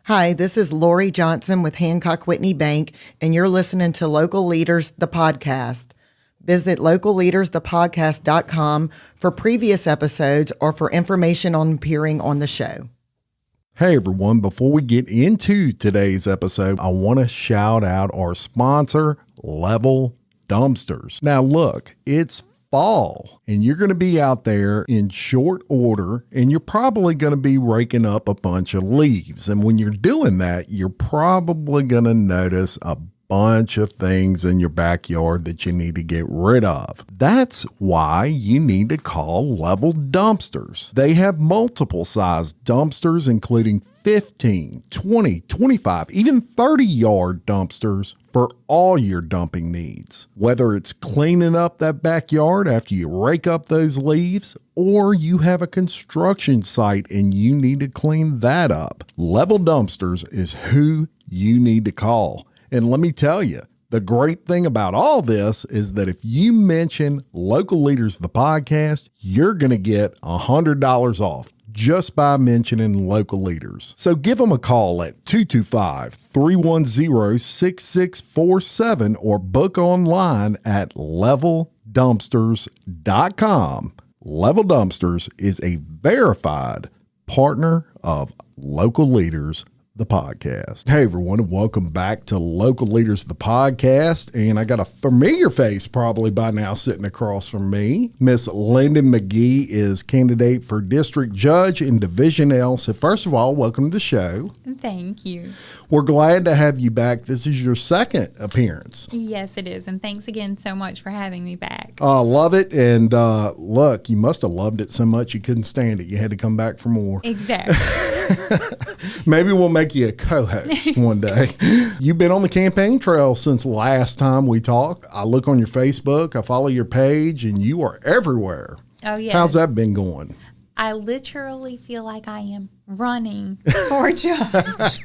Hi, this is Lori Johnson with Hancock Whitney Bank, and you're listening to Local Leaders, the podcast. Visit localleadersthepodcast.com for previous episodes or for information on appearing on the show. Hey everyone, before we get into today's episode, I want to shout out our sponsor, Level Dumpsters. Now look, it's fall and you're going to be out there in short order and you're probably going to be raking up a bunch of leaves. And when you're doing that, you're probably going to notice a bunch of things in your backyard that you need to get rid of. That's why you need to call Level Dumpsters. They have multiple size dumpsters, including 15, 20, 25, even 30-yard dumpsters for all your dumping needs. Whether it's cleaning up that backyard after you rake up those leaves, or you have a construction site and you need to clean that up, Level Dumpsters is who you need to call. And let me tell you, the great thing about all this is that if you mention Local Leaders, the podcast, you're going to get $100 off just by mentioning Local Leaders. So give them a call at 225-310-6647 or book online at leveldumpsters.com. Level Dumpsters is a verified partner of Local Leaders, the podcast. Hey everyone, and welcome back to Local Leaders, the podcast. And I got a familiar face probably by now sitting across from me. Miss Lindon Magee is candidate for district judge in Division L. So first of all, welcome to the show. Thank you. We're glad to have you back. This is your second appearance. Yes, it is. And thanks again so much for having me back. I love it. And look, you must have loved it so much you couldn't stand it. You had to come back for more. Exactly. Maybe we'll make you a co-host one day. You've been on the campaign trail since last time we talked. I look on your Facebook, I follow your page, and you are everywhere. Oh, yes. How's that been going? I literally feel like I am running for judge.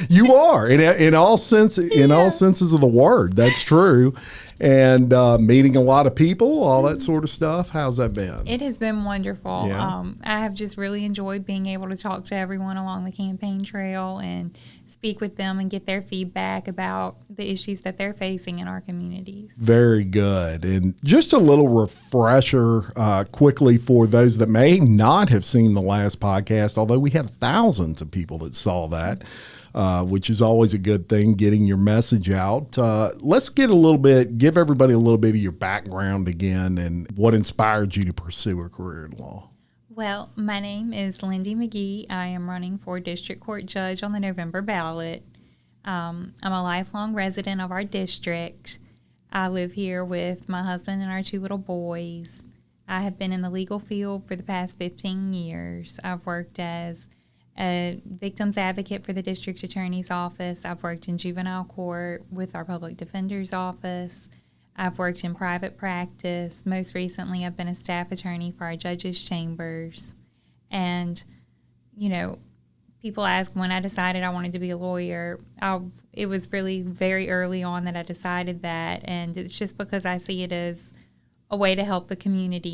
You are in all senses of the word. That's true. And meeting a lot of people, all that sort of stuff. How's that been? It has been wonderful. Yeah. I have just really enjoyed being able to talk to everyone along the campaign trail and speak with them and get their feedback about the issues that they're facing in our communities. Very good. And just a little refresher quickly for those that may not have seen the last podcast, although we had thousands of people that saw that. Which is always a good thing, getting your message out. Let's give everybody a little bit of your background again and what inspired you to pursue a career in law. Well, my name is Lindon Magee. I am running for district court judge on the November ballot. I'm a lifelong resident of our district. I live here with my husband and our two little boys. I have been in the legal field for the past 15 years. I've worked as a victims advocate for the district attorney's office. I've worked in juvenile court with our public defender's office. I've worked in private practice. Most recently, I've been a staff attorney for our judges' chambers. And, people ask when I decided I wanted to be a lawyer. It was really very early on that I decided that. And it's just because I see it as a way to help the community.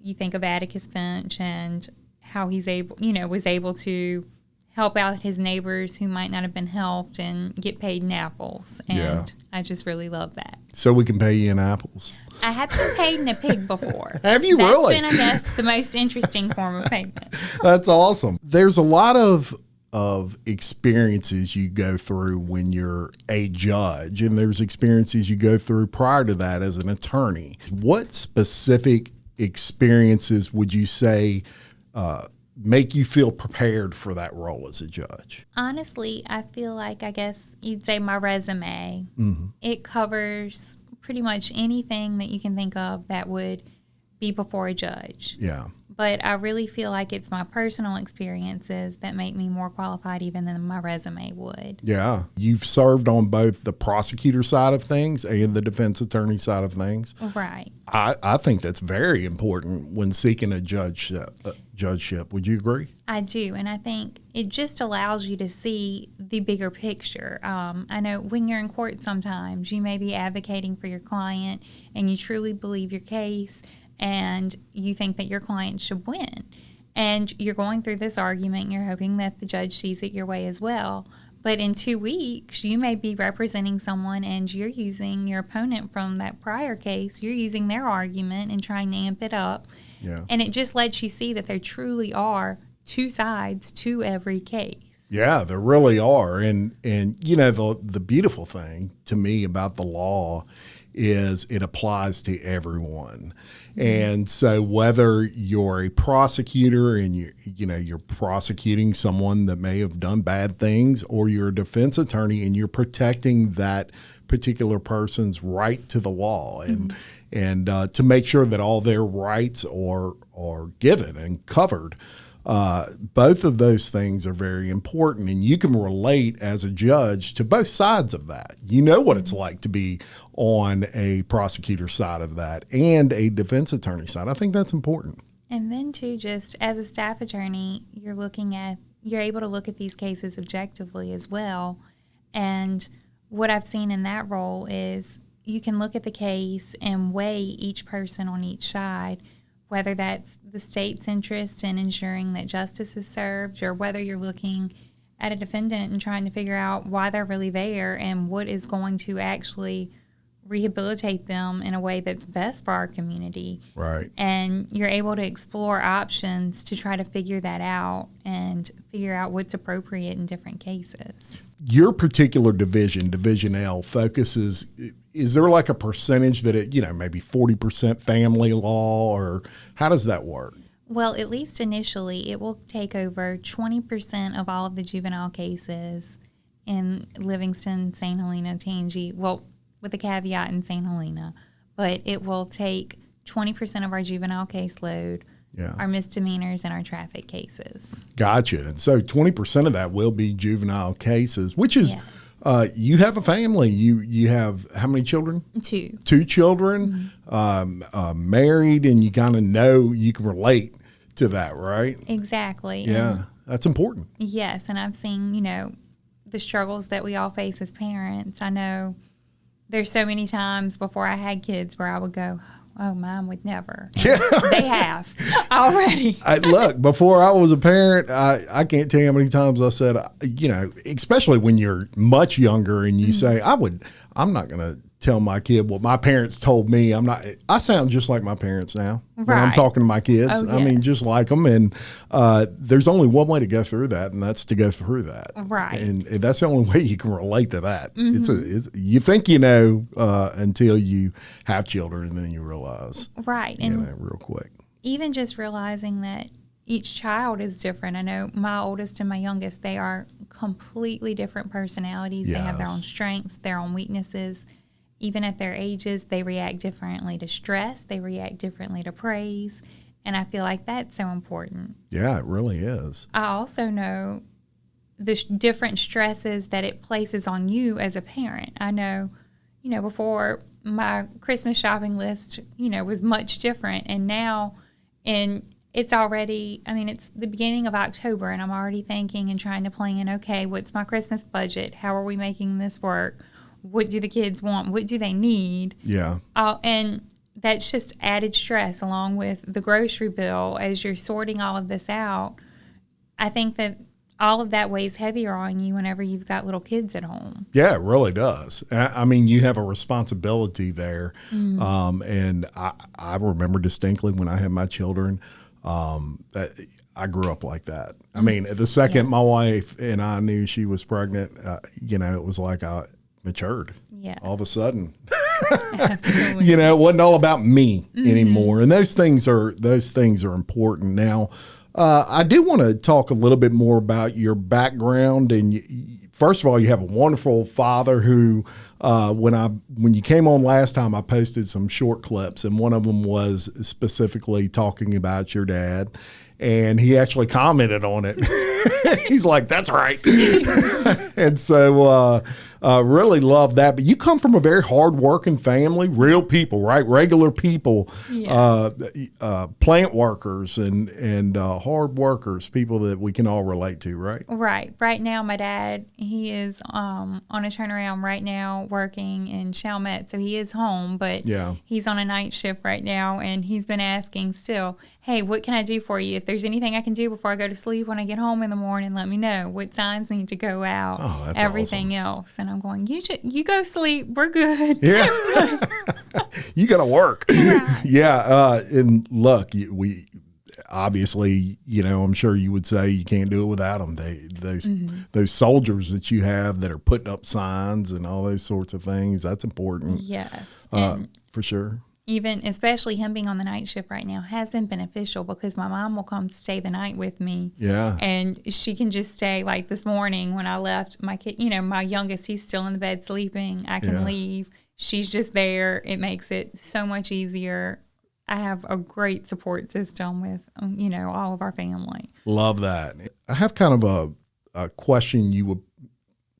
You think of Atticus Finch and how he's was able to help out his neighbors who might not have been helped and get paid in apples. And yeah. I just really love that. So we can pay you in apples. I have been paid in a pig before. Have you really? That's been, I guess, the most interesting form of payment. That's awesome. There's a lot of experiences you go through when you're a judge, and there's experiences you go through prior to that as an attorney. What specific experiences would you say make you feel prepared for that role as a judge? Honestly, I feel like, I guess you'd say my resume. Mm-hmm. It covers pretty much anything that you can think of that would be before a judge. Yeah. But I really feel like it's my personal experiences that make me more qualified even than my resume would. Yeah. You've served on both the prosecutor side of things and the defense attorney side of things. Right. I think that's very important when seeking a judgeship. Would you agree? I do. And I think it just allows you to see the bigger picture. I know when you're in court sometimes you may be advocating for your client and you truly believe your case and you think that your client should win. And you're going through this argument, and you're hoping that the judge sees it your way as well. But in 2 weeks, you may be representing someone and you're using your opponent from that prior case. You're using their argument and trying to amp it up. Yeah. And it just lets you see that there truly are two sides to every case. Yeah, there really are. And you know, the beautiful thing to me about the law is it applies to everyone. And so whether you're a prosecutor and you're prosecuting someone that may have done bad things, or you're a defense attorney and you're protecting that particular person's right to the law and to make sure that all their rights are given and covered. Both of those things are very important, and you can relate as a judge to both sides of that. You know what it's like to be on a prosecutor side of that and a defense attorney side. I think that's important. And then too, just as a staff attorney, you're able to look at these cases objectively as well. And what I've seen in that role is you can look at the case and weigh each person on each side, whether that's the state's interest in ensuring that justice is served, or whether you're looking at a defendant and trying to figure out why they're really there and what is going to actually rehabilitate them in a way that's best for our community. Right. And you're able to explore options to try to figure that out and figure out what's appropriate in different cases. Your particular division, Division L, focuses, is there like a percentage that it, maybe 40% family law, or how does that work? Well, at least initially, it will take over 20% of all of the juvenile cases in Livingston, St. Helena, Tangipahoa, well, with a caveat in St. Helena, but it will take 20% of our juvenile caseload, our misdemeanors, and our traffic cases. Gotcha. And so 20% of that will be juvenile cases, which is, you have a family. You have how many children? 2. 2 children, married, and you kind of know you can relate to that, right? Exactly. Yeah, And that's important. yes, and I've seen, the struggles that we all face as parents. I know there's so many times before I had kids where I would go, oh, mine would never. Yeah. They have already. Look, before I was a parent, I can't tell you how many times I said, especially when you're much younger and you say, I'm not going to tell my kid what my parents told me. I sound just like my parents now when I'm talking to my kids. Oh, yes. I mean, just like them. And there's only one way to go through that, and that's to go through that. Right. And that's the only way you can relate to that. You think you know until you have children, and then you realize. Right. And real quick. even just realizing that each child is different. I know my oldest and my youngest, they are completely different personalities. Yes. They have their own strengths, their own weaknesses. Even at their ages, they react differently to stress. They react differently to praise. And I feel like that's so important. Yeah, it really is. I also know the different stresses that it places on you as a parent. I know, before my Christmas shopping list, was much different. And now, it's already, it's the beginning of October, and I'm already thinking and trying to plan, okay, what's my Christmas budget? How are we making this work? What do the kids want? What do they need? Yeah. And that's just added stress along with the grocery bill as you're sorting all of this out. I think that all of that weighs heavier on you whenever you've got little kids at home. Yeah, it really does. You have a responsibility there. And I remember distinctly when I had my children, that I grew up like that. The second my wife and I knew she was pregnant, it was like I matured. Yes. All of a sudden. It wasn't all about me anymore. And those things are important. Now, I do want to talk a little bit more about your background. And first of all, you have a wonderful father who, when you came on last time, I posted some short clips, and one of them was specifically talking about your dad. And he actually commented on it. He's like, "That's right." And so Really love that. But you come from a very hardworking family, real people, right? Regular people, plant workers and hard workers, people that we can all relate to, right? Right. Right now, my dad, he is on a turnaround right now working in Chalmette. So he is home, but he's on a night shift right now. And he's been asking still, hey, what can I do for you? If there's anything I can do before I go to sleep when I get home in the morning, let me know. What signs need to go out, that's everything else. And I'm going, you go sleep. We're good. Yeah. You got to work. Right. And look, we obviously, I'm sure you would say you can't do it without them. Those soldiers that you have that are putting up signs and all those sorts of things, that's important. Yes. For sure. Even especially him being on the night shift right now has been beneficial because my mom will come stay the night with me. Yeah. And she can just stay. Like this morning when I left, my kid, my youngest, he's still in the bed sleeping. I can leave. She's just there. It makes it so much easier. I have a great support system with, all of our family. Love that. I have kind of a question you would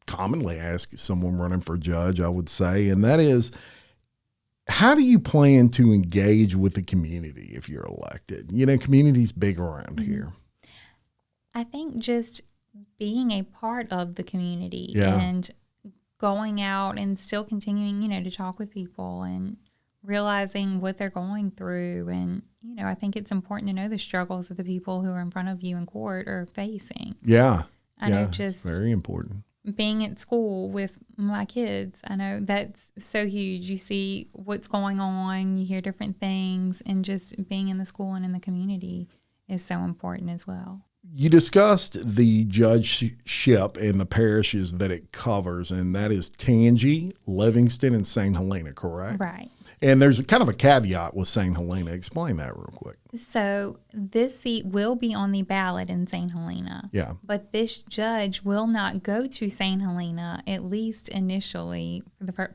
commonly ask someone running for judge, I would say, and that is, how do you plan to engage with the community if you're elected? Community's big around here. I think just being a part of the community and going out and still continuing, to talk with people and realizing what they're going through. And, I think it's important to know the struggles of the people who are in front of you in court are facing. Yeah. I know just it's very important. Being at school with my kids, I know that's so huge. You see what's going on, you hear different things, and just being in the school and in the community is so important as well. You discussed the judgeship and the parishes that it covers, and that is Tangipahoa, Livingston, and St. Helena, correct? Right. And there's kind of a caveat with St. Helena. Explain that real quick. So this seat will be on the ballot in St. Helena. Yeah. But this judge will not go to St. Helena, at least initially,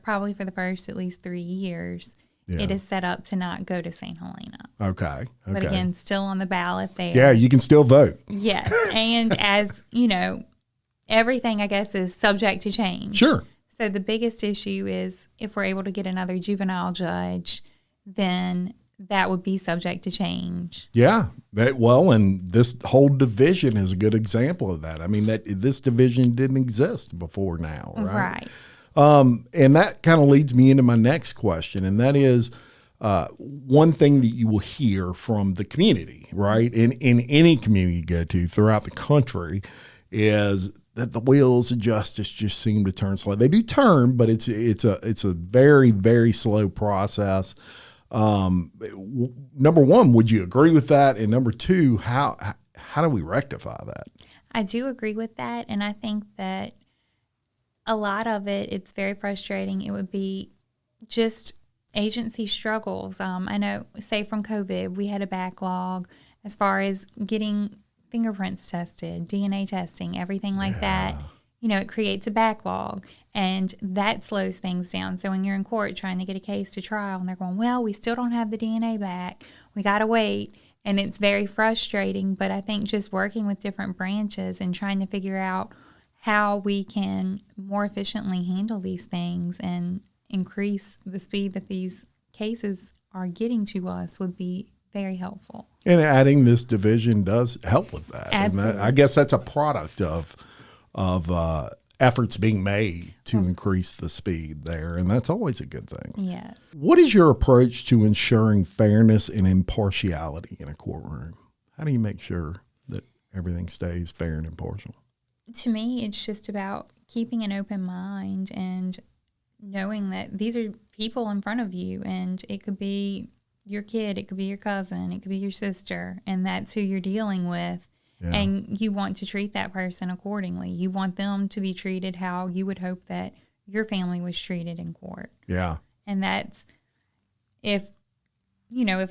probably for the first at least 3 years. Yeah. It is set up to not go to St. Helena. Okay. But again, still on the ballot there. Yeah, you can still vote. Yes. And as, everything, I guess, is subject to change. Sure. So the biggest issue is if we're able to get another juvenile judge, then that would be subject to change. Yeah. Well, and this whole division is a good example of that. I mean, this division didn't exist before now, right? Right. And that kind of leads me into my next question, and that is one thing that you will hear from the community, right? In any community you go to throughout the country is that the wheels of justice just seem to turn slow. They do turn, but it's a very, very slow process. Number one, would you agree with that? And number two, how do we rectify that? I do agree with that, and I think that a lot of it's very frustrating. It would be just agency struggles. I know, say from COVID, we had a backlog as far as getting fingerprints tested, DNA testing, everything like that. It creates a backlog, and that slows things down. So when you're in court trying to get a case to trial and they're going, well, we still don't have the DNA back, we got to wait. And it's very frustrating, but I think just working with different branches and trying to figure out how we can more efficiently handle these things and increase the speed that these cases are getting to us would be very helpful. And adding this division does help with that. Absolutely. And I guess that's a product of efforts being made to increase the speed there, and that's always a good thing. Yes. What is your approach to ensuring fairness and impartiality in a courtroom? How do you make sure that everything stays fair and impartial? To me, it's just about keeping an open mind and knowing that these are people in front of you, and it could be your kid, it could be your cousin, it could be your sister, and that's who you're dealing with. Yeah. And you want to treat that person accordingly. You want them to be treated how you would hope that your family was treated in court. Yeah. And that's if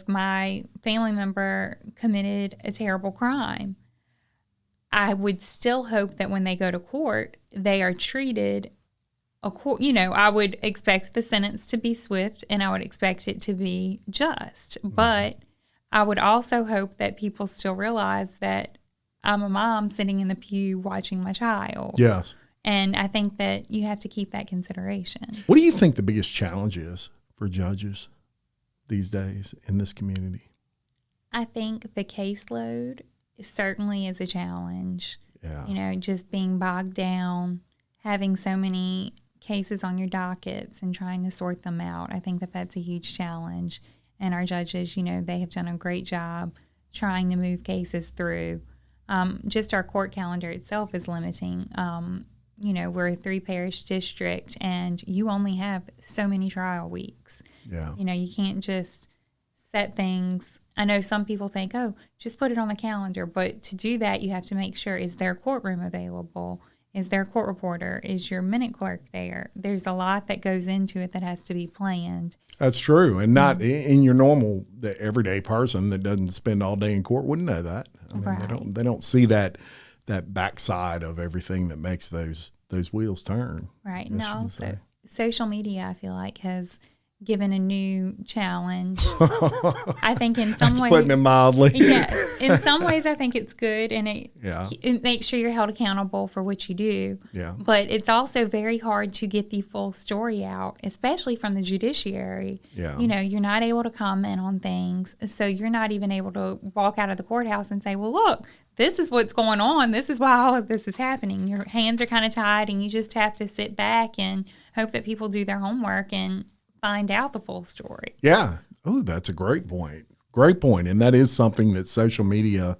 my family member committed a terrible crime, I would still hope that when they go to court, they are treated I would expect the sentence to be swift, and I would expect it to be just. Mm-hmm. But I would also hope that people still realize that I'm a mom sitting in the pew watching my child. Yes. And I think that you have to keep that consideration. What do you think the biggest challenge is for judges these days in this community? I think the caseload certainly is a challenge. Yeah. Just being bogged down, having so many cases on your dockets and trying to sort them out. I think that that's a huge challenge. And our judges, they have done a great job trying to move cases through. Just our court calendar itself is limiting. We're a 3-parish district, and you only have so many trial weeks. Yeah. You can't just set things. I know some people think, just put it on the calendar. But to do that, you have to make sure, is there a courtroom available? Is there a court reporter? Is your minute clerk there? There's a lot that goes into it that has to be planned. That's true. And not in your normal, the everyday person that doesn't spend all day in court wouldn't know that. I mean, Right. they don't see that backside of everything that makes those wheels turn. Right. I And guess you can also, say. social media, I feel like, has given a new challenge. I think in some That's ways, putting it mildly. yes, in some ways, I think it's good, and Yeah. it makes sure you're held accountable for what you do. Yeah. But it's also very hard to get the full story out, especially from the judiciary. Yeah. You're not able to comment on things, so you're not even able to walk out of the courthouse and say, well, look, this is what's going on. This is why all of this is happening. Your hands are kind of tied, and you just have to sit back and hope that people do their homework and find out the full story. Yeah. Oh, that's a great point. Great point. And that is something that social media,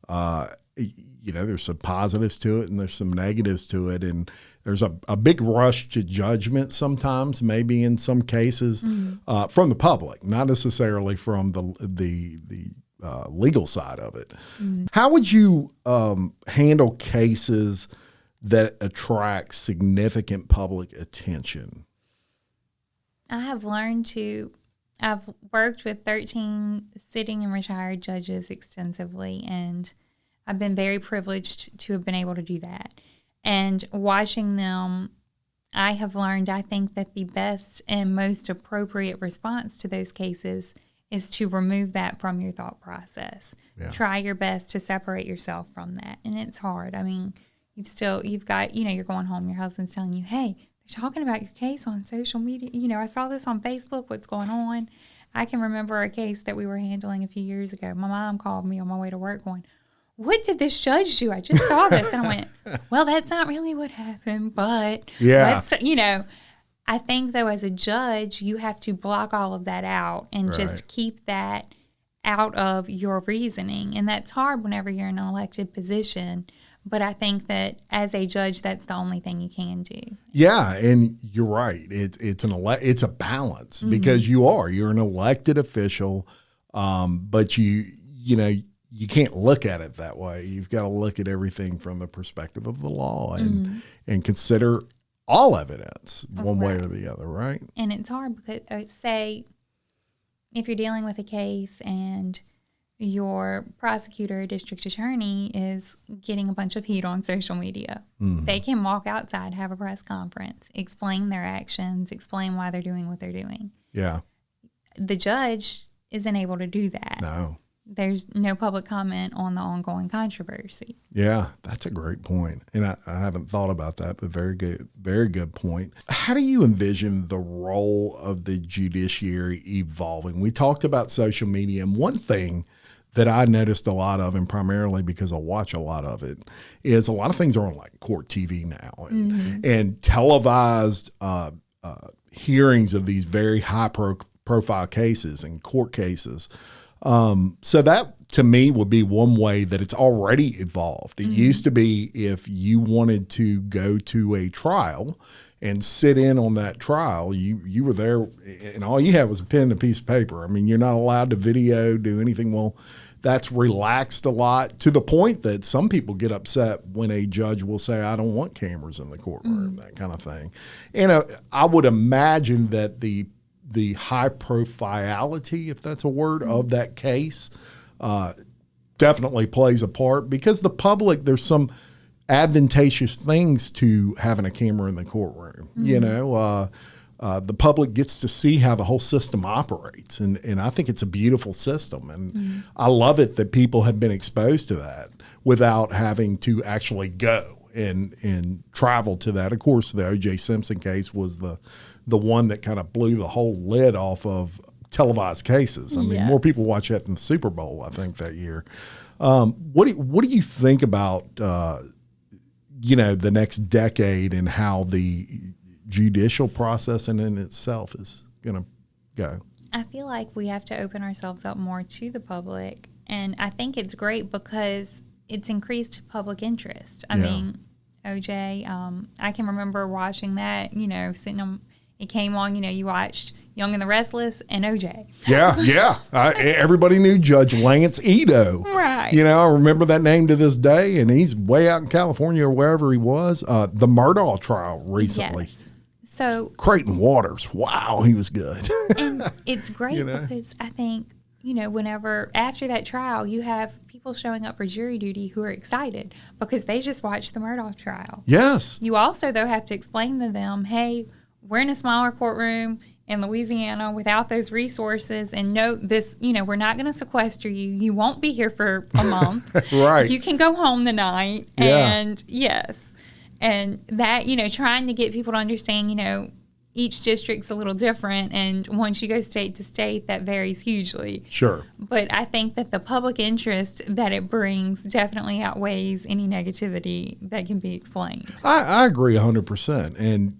there's some positives to it and there's some negatives to it. And there's a big rush to judgment sometimes, maybe in some cases, from the public, not necessarily from the legal side of it. How would you handle cases that attract significant public attention? I've worked with 13 sitting and retired judges extensively, and I've been very privileged to have been able to do that. And watching them, I have learned, I think, that the best and most appropriate response to those cases is to remove that from your thought process. Yeah. Try your best to separate yourself from that. And it's hard. I mean, you've got, you're going home, your husband's telling you, hey, they're talking about your case on social media. I saw this on Facebook. What's going on? I can remember a case that we were handling a few years ago. My mom called me on my way to work going, what did this judge do? I just saw this. And I went, well, that's not really what happened, but let's, I think, though, as a judge, you have to block all of that out and just keep that out of your reasoning. And that's hard whenever you're in an elected position. But I think that as a judge, that's the only thing you can do. Yeah, and you're right. It's a balance because you're an elected official, but you can't look at it that way. You've got to look at everything from the perspective of the law and consider all evidence one way or the other, right? And it's hard because, say, if you're dealing with a case and your prosecutor or district attorney is getting a bunch of heat on social media, they can walk outside, have a press conference, explain their actions, explain why they're doing what they're doing. Yeah. The judge isn't able to do that. No. There's no public comment on the ongoing controversy. Yeah, that's a great point. And I haven't thought about that, but very good point. How do you envision the role of the judiciary evolving? We talked about social media, and one thing that I noticed a lot of, and primarily because I watch a lot of it, is a lot of things are on like court TV now and televised hearings of these very high profile cases and court cases. So that to me would be one way that it's already evolved. It used to be if you wanted to go to a trial and sit in on that trial, you were there and all you had was a pen and a piece of paper. I mean, you're not allowed to video, do anything. Well, that's relaxed a lot to the point that some people get upset when a judge will say, I don't want cameras in the courtroom, that kind of thing. And I would imagine that the high profility, if that's a word, of that case definitely plays a part because the public, there's some advantageous things to having a camera in the courtroom. The public gets to see how the whole system operates. And I think it's a beautiful system. And I love it that people have been exposed to that without having to actually go. and travel to that. Of course, the O.J. Simpson case was the one that kind of blew the whole lid off of televised cases. I mean, more people watch that than the Super Bowl, I think, that year. What do you think about the next decade and how the judicial process in itself is going to go? I feel like we have to open ourselves up more to the public, and I think it's great because it's increased public interest. I mean, OJ, I can remember watching that, sitting on, it came on, you watched Young and the Restless and OJ. Yeah. Everybody knew Judge Lance Ito. Right. I remember that name to this day, and he's way out in California or wherever he was. The Murdaugh trial recently. Yes. So Creighton Waters, wow, he was good. And it's great because I think, whenever after that trial, you have people showing up for jury duty who are excited because they just watched the Murdaugh trial. Yes. You also, though, have to explain to them, hey, we're in a smaller courtroom in Louisiana without those resources, and note this, we're not going to sequester you. You won't be here for a month. Right. You can go home tonight. Yeah. And yes. And that, trying to get people to understand, each district's a little different. And once you go state to state, that varies hugely. Sure. But I think that the public interest that it brings definitely outweighs any negativity that can be explained. I agree 100%. And,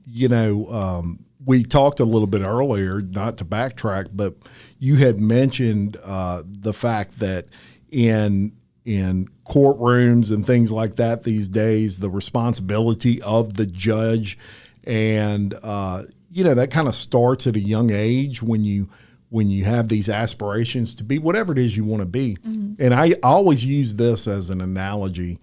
we talked a little bit earlier, not to backtrack, but you had mentioned the fact that in courtrooms and things like that these days, the responsibility of the judge and, that kind of starts at a young age when you have these aspirations to be whatever it is you want to be. Mm-hmm. And I always use this as an analogy.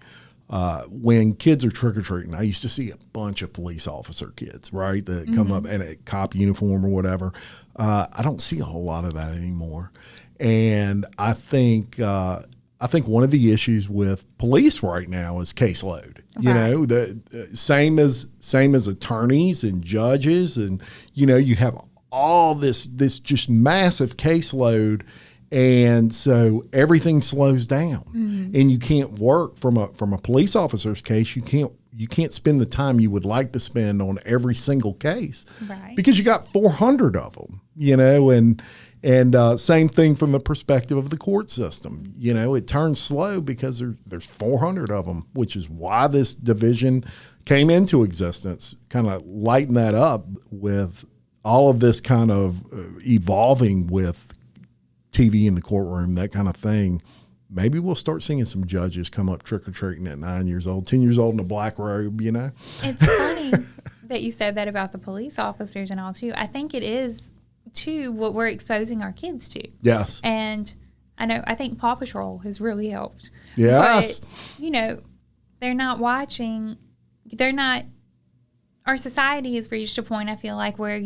When kids are trick-or-treating, I used to see a bunch of police officer kids, right, that come up in a cop uniform or whatever. I don't see a whole lot of that anymore. And I think one of the issues with police right now is caseload. Right. The same as attorneys and judges, and you have all this just massive caseload. And so everything slows down, and you can't work from a police officer's case. You can't spend the time you would like to spend on every single case, right? Because you got 400 of them, and same thing from the perspective of the court system. It turns slow because there's 400 of them, which is why this division came into existence. Kind of lighten that up with all of this kind of evolving with TV in the courtroom, that kind of thing. Maybe we'll start seeing some judges come up trick-or-treating at 9 years old, 10 years old in a black robe, It's funny that you said that about the police officers and all, too. I think it is, too, what we're exposing our kids to. Yes. And I think Paw Patrol has really helped. Yes. But, they're not watching, our society has reached a point, I feel like, where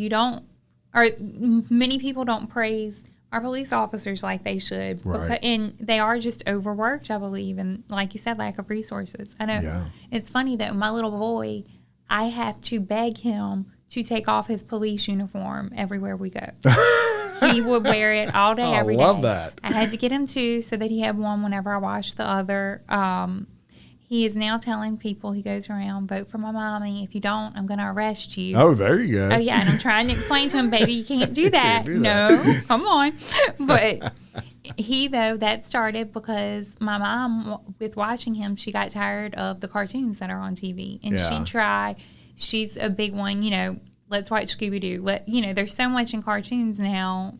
many people don't praise our police officers like they should. Right. And they are just overworked, I believe. And like you said, lack of resources. I know. Yeah. It's funny that my little boy, I have to beg him to take off his police uniform everywhere we go. He would wear it all day, every day. I love that. I had to get him two so that he had one whenever I washed the other. He is now telling people, he goes around, vote for my mommy. If you don't, I'm going to arrest you. Oh, there you go. Oh, yeah. And I'm trying to explain to him, baby, you can't do that. No, come on. But that started because my mom, with watching him, she got tired of the cartoons that are on TV. And she's a big one, let's watch Scooby-Doo. There's so much in cartoons now.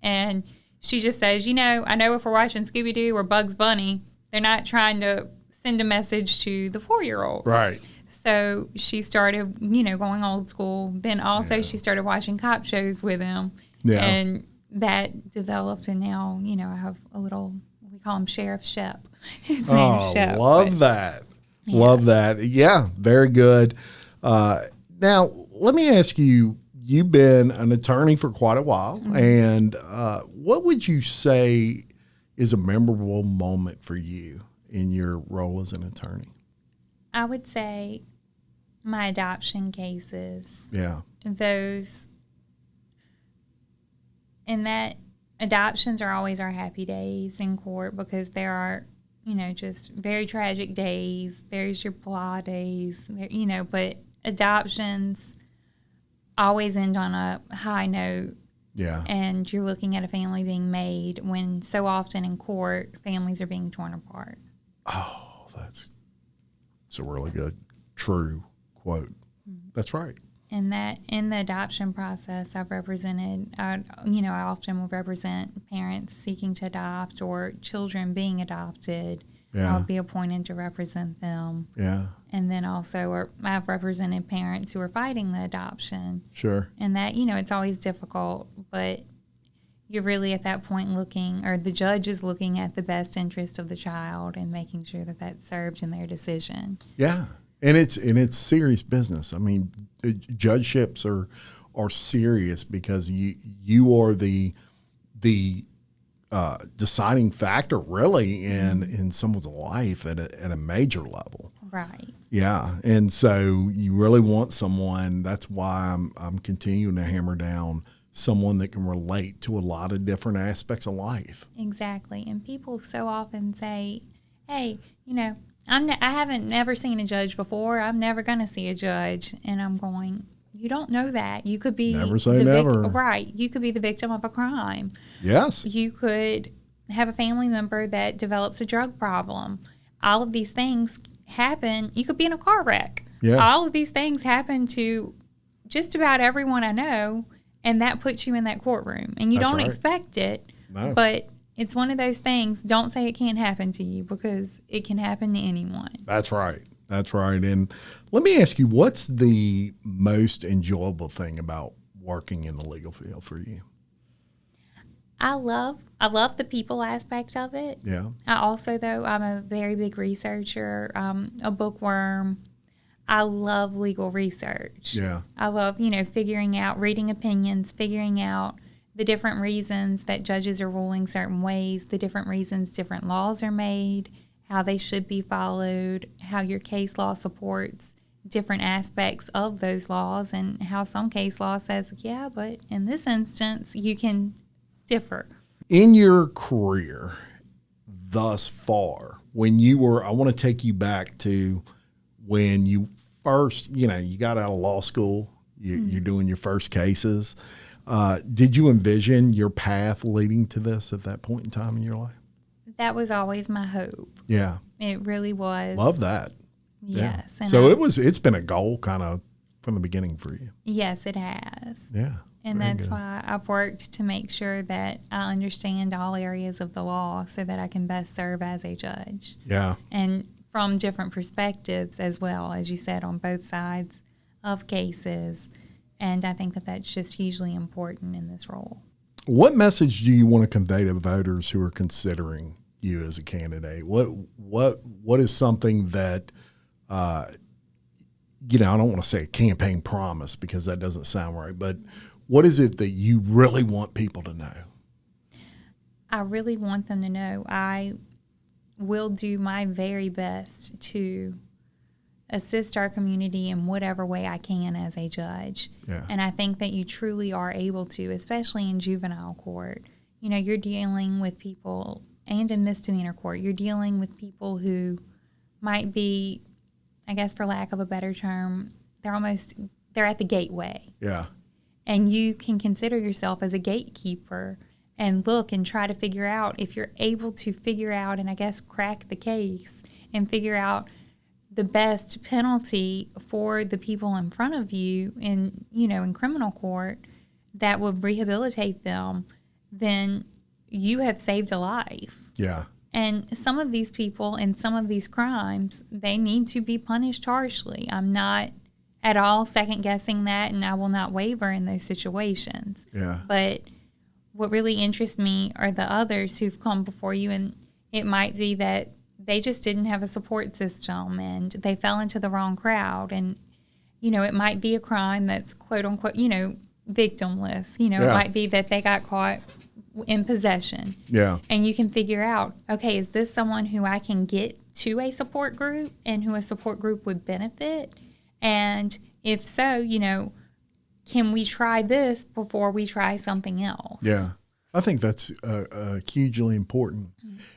And she just says, I know if we're watching Scooby-Doo or Bugs Bunny, they're not trying to send a message to the 4-year-old. Right. So she started, going old school. Then also she started watching cop shows with him. Yeah. And that developed, and now, I have a little, we call him Sheriff Shep. His name's Shep. Love that. Yeah. Love that. Yeah, very good. Now, let me ask you, you've been an attorney for quite a while, and what would you say is a memorable moment for you in your role as an attorney? I would say my adoption cases. Yeah. And that adoptions are always our happy days in court because there are just very tragic days. There's your blah days, but adoptions always end on a high note. Yeah. And you're looking at a family being made when so often in court, families are being torn apart. Oh, that's a really good, true quote. That's right. And that in the adoption process, I've represented, I often will represent parents seeking to adopt or children being adopted. Yeah. I'll be appointed to represent them. Yeah. And then also I've represented parents who are fighting the adoption. Sure. And that, it's always difficult, but you're really at that point looking, or the judge is looking at the best interest of the child and making sure that that's served in their decision. Yeah. And it's serious business. I mean, judgeships are serious because you are the deciding factor really in someone's life at a major level. Right. Yeah. And so you really want someone. That's why I'm continuing to hammer down someone that can relate to a lot of different aspects of life. Exactly. And people so often say, hey, I haven't never seen a judge before. I'm never going to see a judge. And I'm going, you don't know that. You could be never say never. Right. You could be the victim of a crime. Yes. You could have a family member that develops a drug problem. All of these things happen. You could be in a car wreck. Yeah. All of these things happen to just about everyone I know, and that puts you in that courtroom. And you That's don't right. expect it, No. but it's one of those things. Don't say it can't happen to you, because it can happen to anyone. That's right. That's right. And let me ask you, what's the most enjoyable thing about working in the legal field for you? I love the people aspect of it. Yeah. I also, though, I'm a very big researcher, a bookworm. I love legal research. Yeah. I love, figuring out, reading opinions, figuring out the different reasons that judges are ruling certain ways, the different reasons different laws are made, how they should be followed, how your case law supports different aspects of those laws, and how some case law says, yeah, but in this instance, you can differ. In your career thus far, when you were, I want to take you back to when you first, you got out of law school, you're doing your first cases. Did you envision your path leading to this at that point in time in your life? That was always my hope. Yeah. It really was. Love that. Yes. Yeah. So it's been a goal kind of from the beginning for you. Yes, it has. Yeah. And very that's good. why I've worked to make sure that I understand all areas of the law so that I can best serve as a judge. Yeah. And from different perspectives as well, as you said, on both sides of cases. And I think that that's just hugely important in this role. What message do you want to convey to voters who are considering you as a candidate? What is something that, I don't want to say a campaign promise because that doesn't sound right, but what is it that you really want people to know? I really want them to know I will do my very best to assist our community in whatever way I can as a judge. Yeah. And I think that you truly are able to, especially in juvenile court. You're dealing with people, and in misdemeanor court, you're dealing with people who might be, I guess for lack of a better term, they're at the gateway. Yeah. And you can consider yourself as a gatekeeper and look and try to figure out, if you're able to figure out and I guess crack the case and figure out the best penalty for the people in front of you in criminal court that would rehabilitate them, then you have saved a life. Yeah. And some of these people and some of these crimes, they need to be punished harshly. I'm not at all second guessing that, and I will not waver in those situations. Yeah. But what really interests me are the others who've come before you, and it might be that they just didn't have a support system and they fell into the wrong crowd. And, it might be a crime that's quote unquote, victimless. It might be that they got caught in possession. Yeah. And you can figure out, okay, is this someone who I can get to a support group and who a support group would benefit? And if so, can we try this before we try something else? Yeah. I think that's hugely important.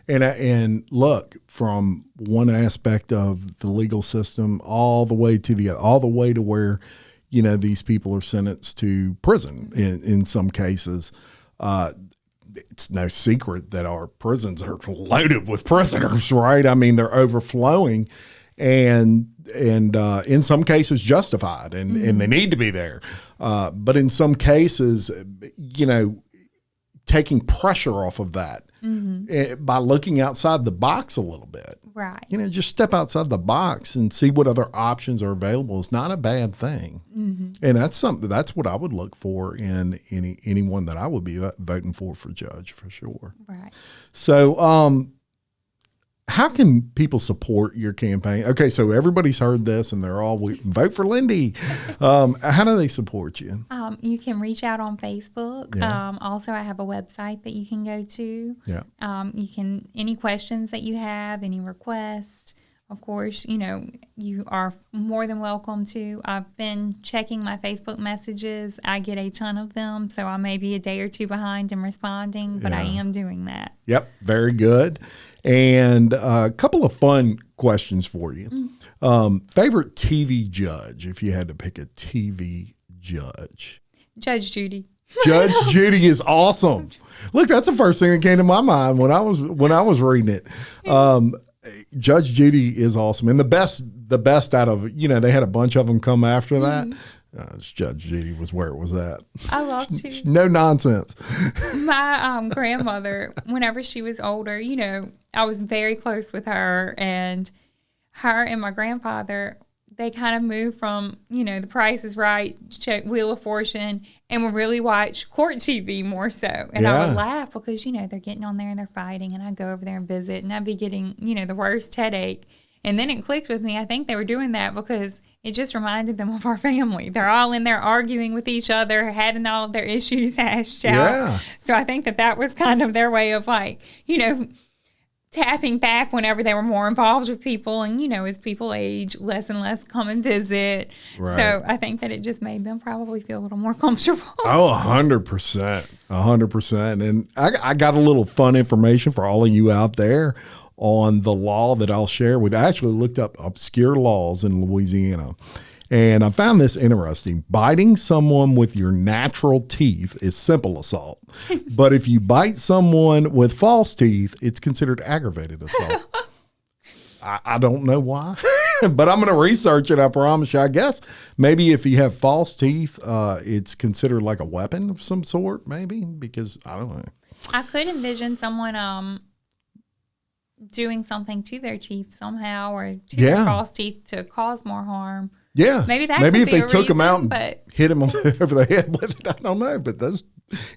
And look, from one aspect of the legal system all the way to where, these people are sentenced to prison in some cases. It's no secret that our prisons are loaded with prisoners, right? I mean, they're overflowing and in some cases justified and they need to be there. But in some cases, taking pressure off of that by looking outside the box a little bit. Right. Just step outside the box and see what other options are available. It's not a bad thing. And that's what I would look for in anyone that I would be voting for judge, for sure. Right. So, how can people support your campaign? Okay, so everybody's heard this and they're all vote for Lindy. How do they support you? You can reach out on Facebook. Yeah. Also, I have a website that you can go to. Yeah. Any questions that you have, any requests, of course, you are more than welcome to. I've been checking my Facebook messages. I get a ton of them, so I may be a day or two behind in responding, but I am doing that. Yep, very good. And a couple of fun questions for you. Favorite TV judge, if you had to pick a TV judge? Judge Judy. Judge Judy is awesome. Look, that's the first thing that came to my mind when I was reading it. Judge Judy is awesome, and the best out of they had a bunch of them come after that. Judge Judy was where it was at. I love to. No nonsense. My grandmother, whenever she was older, I was very close with her, and my grandfather, they kind of moved from, The Price is Right, check Wheel of Fortune, and would really watch court TV more so. And I would laugh because, they're getting on there and they're fighting, and I'd go over there and visit, and I'd be getting, the worst headache. And then it clicked with me. I think they were doing that because it just reminded them of our family. They're all in there arguing with each other, having all of their issues hashed out. Yeah. So I think that was kind of their way of tapping back whenever they were more involved with people. And, as people age, less and less come and visit. Right. So I think that it just made them probably feel a little more comfortable. Oh, 100%. 100%. And I got a little fun information for all of you out there on the law that I'll share with. I actually looked up obscure laws in Louisiana, and I found this interesting. Biting someone with your natural teeth is simple assault. But if you bite someone with false teeth, it's considered aggravated assault. I don't know why, but I'm going to research it. I promise you. I guess maybe if you have false teeth, it's considered like a weapon of some sort, maybe, because I don't know. I could envision someone doing something to their teeth somehow, or to their false teeth to cause more harm. Yeah. Maybe if they took them him out and hit him over the head with it. I don't know, but that's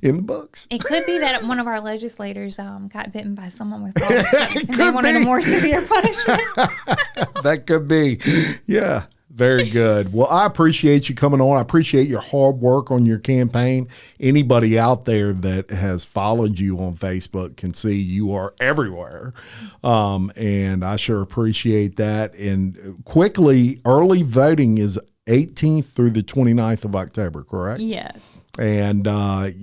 in the books. It could be that one of our legislators got bitten by someone with false teeth and they wanted a more severe punishment. That could be. Yeah. Very good. Well, I appreciate you coming on. I appreciate your hard work on your campaign. Anybody out there that has followed you on Facebook can see you are everywhere. And I sure appreciate that. And quickly, early voting is 18th through the 29th of October, correct? Yes. And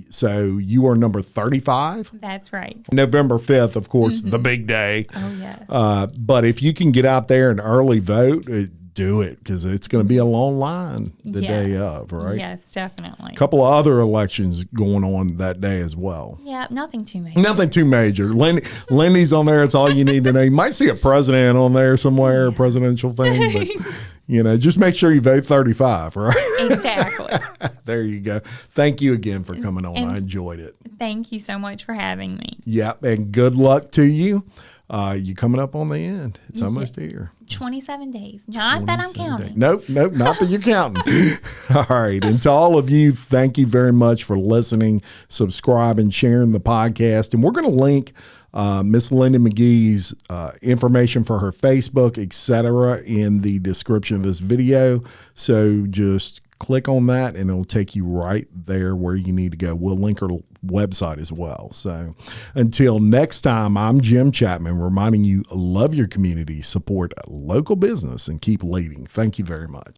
so you are number 35? That's right. November 5th, of course, the big day. Oh, yes. But if you can get out there and early vote, do it, because it's going to be a long line the day of, right? Yes, definitely. A couple of other elections going on that day as well. Yeah, nothing too major. Nothing too major. Lindy's on there. It's all you need to know. You might see a president on there somewhere, a presidential thing, but just make sure you vote 35, right? Exactly. There you go. Thank you again for coming on. I enjoyed it. Thank you so much for having me. Yep, and good luck to you. You coming up on the end. It's almost here. 27 days. Not that I'm counting. Nope, not that you're counting. All right. And to all of you, thank you very much for listening, subscribing, sharing the podcast. And we're going to link Miss Lindon Magee's information for her Facebook, etc., in the description of this video. So just click on that and it'll take you right there where you need to go. We'll link her website as well. So until next time, I'm Jim Chapman, reminding you, love your community, support local business, and keep leading. Thank you very much.